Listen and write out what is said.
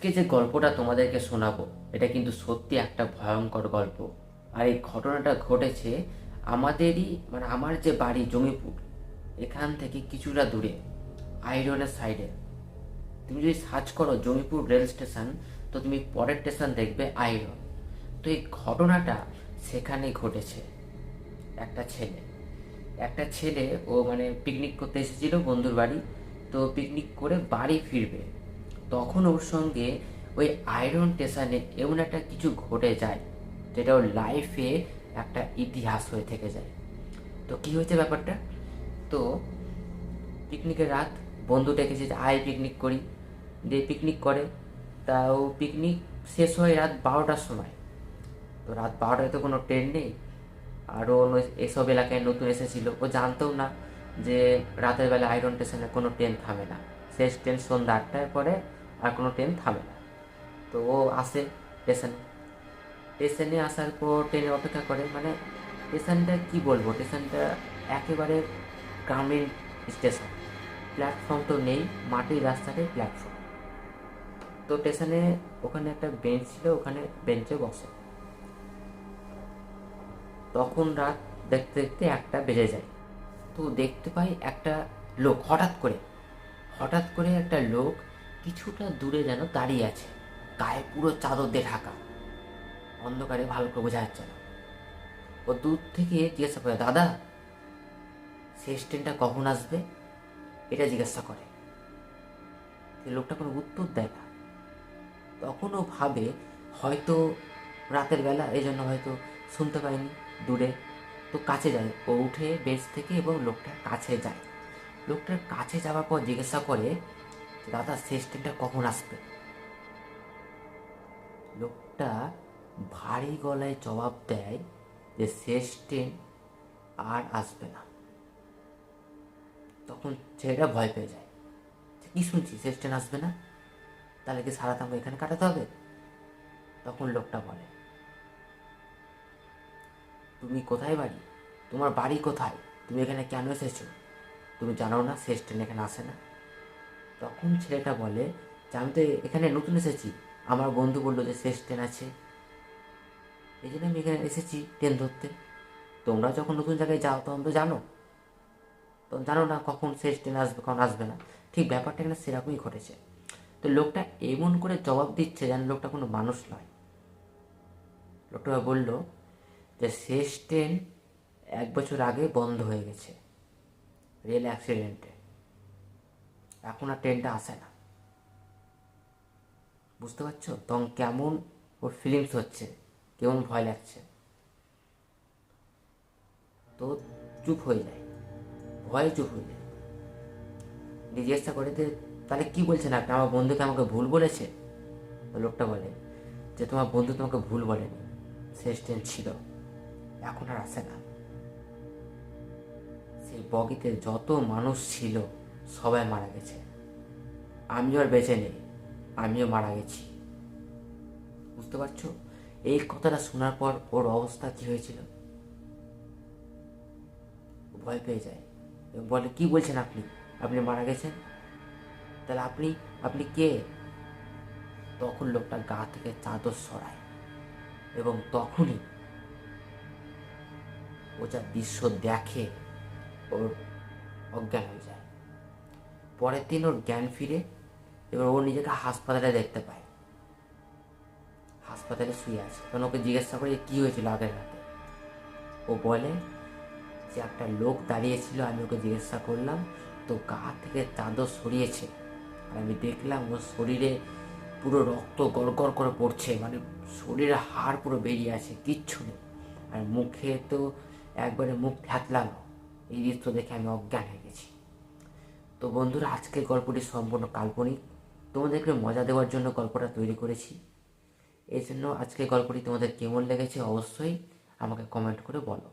আজকে যে গল্পটা তোমাদেরকে শোনাবো এটা কিন্তু সত্যি একটা ভয়ঙ্কর গল্প। আর এই ঘটনাটা ঘটেছে আমাদেরই আমার যে বাড়ি জমিপুর এখান থেকে কিছুটা দূরে, আইরনের সাইডে। তুমি যদি সার্চ করো জমিপুর রেল স্টেশন, তো তুমি পরের স্টেশন দেখবে আইরন। তো এই ঘটনাটা সেখানেই ঘটেছে। একটা ছেলে একটা ছেলে ও পিকনিক করতে এসেছিল বন্ধুর বাড়ি। তো পিকনিক করে বাড়ি ফিরবে, তখন ওর সঙ্গে ওই আয়রন স্টেশনে এমন একটা কিছু ঘটে যায় যেটা ওর লাইফে একটা ইতিহাস হয়ে থেকে যায়। তো কী হয়েছে ব্যাপারটা? তো পিকনিকের রাত, বন্ধু ডেকেছে যে আয় পিকনিক করি, দিয়ে পিকনিক করে। তাও পিকনিক শেষ হয় রাত 12টার সময়। তো রাত 12টায় তো কোনো ট্রেন নেই। আরও এসব এলাকায় নতুন এসেছিল, ও জানতেও না যে রাতের বেলা আয়রন স্টেশনে কোনো ট্রেন থামে না। শেষ ট্রেন সন্ধ্যা 8টার পরে আর কোনো ট্রেন থামে না। তো ও আসে স্টেশনে। স্টেশনে আসার পর ট্রেনের অপেক্ষা করে। স্টেশনটা কি বলবো, স্টেশনটা একেবারে গ্রামীণ স্টেশন। প্ল্যাটফর্ম তো নেই, মাটির রাস্তাতে প্ল্যাটফর্ম। তো স্টেশনে ওখানে একটা বেঞ্চ ছিল, ওখানে বেঞ্চে বসে। তখন রাত দেখতে দেখতে 1টা বেজে যায়। তো দেখতে পাই একটা লোক হঠাৎ করে একটা লোক কিছুটা দূরে যেন দাঁড়িয়ে আছে, গায়ে পুরো চাদর দিয়ে ঢাকা, অন্ধকারে ভালো করে বোঝা যাচ্ছে না। ও দূর থেকে জিজ্ঞাসা করে, দাদা শেষ ট্রেনটা কখন আসবে, এটা জিজ্ঞাসা করে। লোকটা কোনো উত্তর দেয় না। তখন ও ভাবে হয়তো রাতের বেলা, এই জন্য হয়তো শুনতে পায়নি, দূরে। তো কাছে যায়, ও উঠে বেঞ্চ থেকে এবং লোকটার কাছে যায়। লোকটার কাছে যাওয়ার পর জিজ্ঞাসা করে, দাদা শেষ ট্রেনটা কখন আসবে। লোকটা ভারী গলায় জবাব দেয় যে শেষ ট্রেন আর আসবে না। তখন ছেলেটা ভয় পেয়ে যায়, কি শুনছি শেষ ট্রেন আসবে না, তাহলে কি সারা আমাকে এখানে কাটাতে হবে? তখন লোকটা বলে, তুমি কোথায় বাড়ি, তোমার বাড়ি কোথায়, তুমি এখানে কেন এসেছো, তুমি জানো না শেষ ট্রেন এখানে আসে না? তখন ছেলেটা বলে যে আমি তো এখানে নতুন এসেছি, আমার বন্ধু বললো যে শেষ ট্রেন আছে, এই জন্য আমি এখানে এসেছি ট্রেন ধরতে। তোমরা যখন নতুন জায়গায় যাও তখন তো জানো, তখন জানো না কখন শেষ ট্রেন আসবে কখন আসবে না। ঠিক ব্যাপারটা এখানে সেরকমই ঘটেছে। তো লোকটা এমন করে জবাব দিচ্ছে যেন লোকটা কোনো মানুষ নয়। লোকটা বলল যে শেষ ট্রেন 1 বছর আগে বন্ধ হয়ে গেছে রেল অ্যাক্সিডেন্টে, এখন আর ট্রেনটা আসে না। বুঝতে পারছো তখন কেমন ওর ফিলিংস হচ্ছে, কেমন ভয় লাগছে। তো চুপ হয়ে যায়, ভয়ে চুপ হয়ে যায়। জিজ্ঞাসা করে যে তাহলে কি বলছেন আপনি, আমার বন্ধুকে আমাকে ভুল বলেছে? তো লোকটা বলে যে তোমার বন্ধু তোমাকে ভুল বলেনি, শেষ ট্রেন ছিল, এখন আর আসে না। সেই বগিতে যত মানুষ ছিল সবাই মারা গেছে, আমিও আর বেঁচে নেই, আমিও মারা গেছি। বুঝতে পারছো এই কথাটা শোনার পর ওর অবস্থা কী হয়েছিল? ভয় পেয়ে যায় এবং বলে, কি বলছেন আপনি, আপনি মারা গেছেন, তাহলে আপনি আপনি কে? তখন লোকটা গা থেকে চাদর সরায় এবং তখনই ও যা দৃশ্য দেখে ওর অজ্ঞান হয়ে যায়। পরের দিন ওর জ্ঞান ফিরে এবং ও নিজেকে হাসপাতালে দেখতে পায়, হাসপাতালে শুয়ে আছে। তখন ওকে জিজ্ঞাসা করে কী হয়েছিল আগের রাতে। ও বলে যে একটা লোক দাঁড়িয়েছিল, আমি ওকে জিজ্ঞাসা করলাম, তো গা থেকে চাদর সরিয়েছে আর আমি দেখলাম ওর শরীরে পুরো রক্ত গড়গড় করে পড়ছে, শরীরে হাড় পুরো বেরিয়ে আছে, কিচ্ছু নেই, আর মুখে তো একবারে মুখ থ্যাতলানো। এই দৃশ্য দেখে আমি অজ্ঞান হয়ে গেছি। তো বন্ধুরা, আজকের গল্পটি সম্পূর্ণ কাল্পনিক, তোমাদেরকে মজা দেওয়ার জন্য গল্পটা তৈরি করেছি। এই জন্য আজকের গল্পটি তোমাদের কেমন লেগেছে অবশ্যই আমাকে কমেন্ট করে বলো।